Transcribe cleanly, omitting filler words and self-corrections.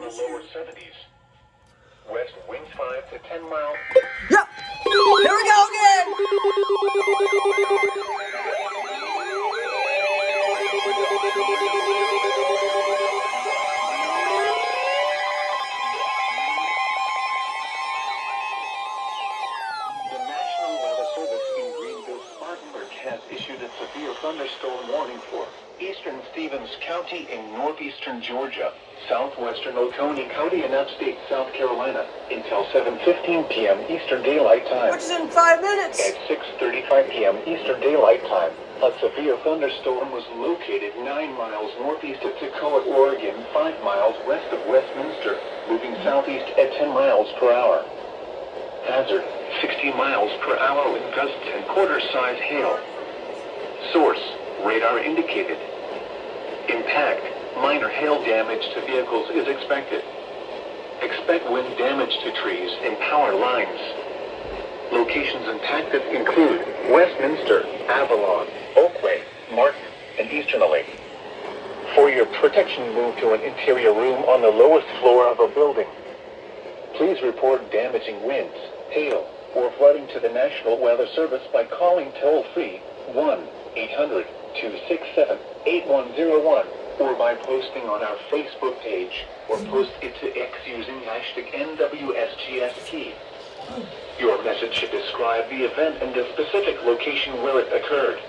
the lower 70s. West winds 5 to 10 miles. Yep. Here we go again. The National Weather Service in Greenville, Spartanburg has issued a severe thunderstorm warning for eastern Stevens County in northeastern Georgia, southwestern Oconee County in upstate South Carolina until 7:15 p.m. Eastern Daylight Time. Which is in 5 minutes. At 6:35 p.m. Eastern Daylight Time, a severe thunderstorm was located 9 miles northeast of Toccoa, Oregon, 5 miles west of Westminster, moving southeast at 10 miles per hour. Hazard, 60 miles per hour with gusts and quarter-size hail. Source, radar indicated. Impact, minor hail damage to vehicles is expected. Expect wind damage to trees and power lines. Locations impacted include Westminster, Avalon, Oakway, Martin, and Easterly. For your protection, move to an interior room on the lowest floor of a building. Please report damaging winds, hail, or flooding to the National Weather Service by calling toll-free 1-800-267-8101 or by posting on our Facebook page or post it to X using hashtag NWSGST. Your message should describe the event and the specific location where it occurred.